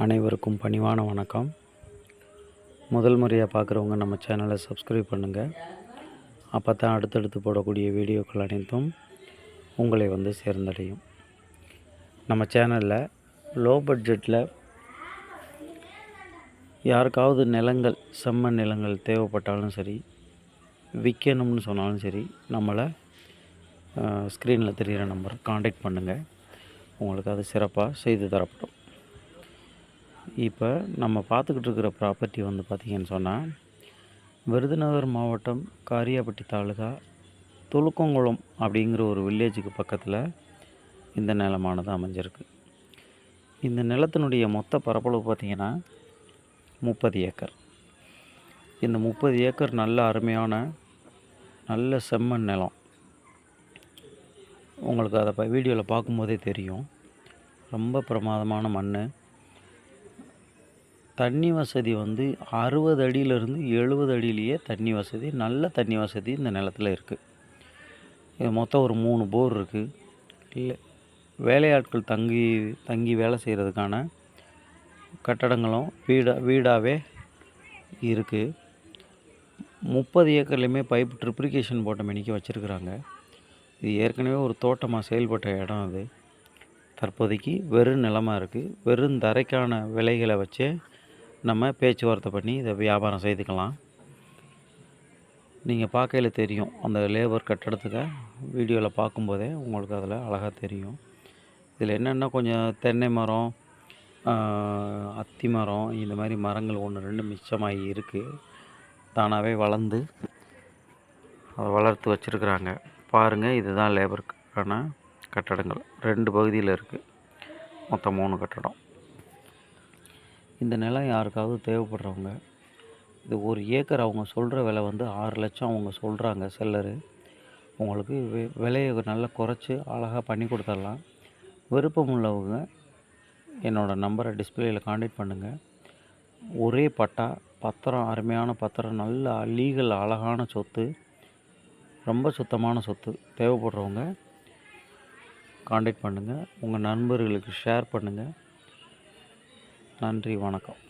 அனைவருக்கும் பணிவான வணக்கம். முதல் முறையாக பார்க்குறவங்க நம்ம சேனலை சப்ஸ்கிரைப் பண்ணுங்கள். அப்போ தான் அடுத்தடுத்து போடக்கூடிய வீடியோக்கள் அனைத்தும் உங்களை வந்து சேர்ந்தடையும். நம்ம சேனலில் லோ பட்ஜெட்டில் யாருக்காவது நிலங்கள், செம்மண் நிலங்கள் தேவைப்பட்டாலும் சரி, விற்கணும்னு சொன்னாலும் சரி, நம்மளை ஸ்க்ரீனில் தெரிகிற நம்பர் காண்டாக்ட் பண்ணுங்கள். உங்களுக்கு அது சிறப்பாக செய்து தரப்படும். இப்போ நம்ம பார்த்துக்கிட்டு இருக்கிற ப்ராப்பர்ட்டி வந்து பார்த்திங்கன்னு சொன்னால், விருதுநகர் மாவட்டம் காரியாபட்டி தாலுகா துலுக்கங்குளம் அப்படிங்கிற ஒரு வில்லேஜுக்கு பக்கத்தில் இந்த நிலமானது அமைஞ்சிருக்கு. இந்த நிலத்தினுடைய மொத்த பரப்பளவு பார்த்திங்கன்னா 30 ஏக்கர். இந்த 30 ஏக்கர் நல்ல அருமையான நல்ல செம்மண் நிலம். உங்களுக்கு அதை வீடியோவில் பார்க்கும்போதே தெரியும். ரொம்ப பிரமாதமான மண். தண்ணி வசதி வந்து 60 அடியிலிருந்து 70 அடியிலேயே தண்ணி வசதி, நல்ல தண்ணி வசதி இந்த நிலத்தில் இருக்குது. இது மொத்தம் ஒரு 3 போர் இருக்குது. இல்லை, வேலையாட்கள் தங்கி வேலை செய்கிறதுக்கான கட்டடங்களும் வீடாகவே இருக்குது. 30 ஏக்கர்லேயுமே பைப் ட்ரிப்ளிகேஷன் போட்ட மேனிக்கு வச்சுருக்குறாங்க. இது ஏற்கனவே ஒரு தோட்டமாக செயல்பட்ட இடம். அது தற்போதைக்கு வெறும் நிலமாக இருக்குது. வெறும் தரைக்கான விலைகளை வச்சே நம்ம பேச்சுவார்த்தை பண்ணி இதை வியாபாரம் செய்துக்கலாம். நீங்கள் பார்க்கையில் தெரியும், அந்த லேபர் கட்டடத்துக்கு வீடியோவில் பார்க்கும்போதே உங்களுக்கு அதில் அழகாக தெரியும். இதில் என்னென்னா கொஞ்சம் தென்னை மரம், அத்தி மரம், இந்த மாதிரி மரங்கள் 1-2 மிச்சமாகி இருக்குது. தானாகவே வளர்ந்து அதை வளர்த்து வச்சுருக்குறாங்க. பாருங்கள், இதுதான் லேபருக்கான கட்டடங்கள். 2 பகுதியில் இருக்குது. மொத்தம் 3 கட்டடம். இந்த நிலம் யாருக்காவது தேவைப்படுறவங்க, இது 1 ஏக்கர் அவங்க சொல்கிற விலை வந்து 6 லட்சம் அவங்க சொல்கிறாங்க செல்லரு. உங்களுக்கு விலையை நல்லா குறைச்சி அழகாக பண்ணி கொடுத்துடலாம். விருப்பம் உள்ளவங்க என்னோடய நம்பரை டிஸ்பிளேயில் காண்டாக்ட் பண்ணுங்கள். ஒரே பட்டா, பத்திரம், அருமையான பத்திரம், நல்ல லீகல் அழகான சொத்து, ரொம்ப சுத்தமான சொத்து. தேவைப்படுறவங்க காண்டாக்ட் பண்ணுங்கள். உங்கள் நண்பர்களுக்கு ஷேர் பண்ணுங்கள். நன்றி, வணக்கம்.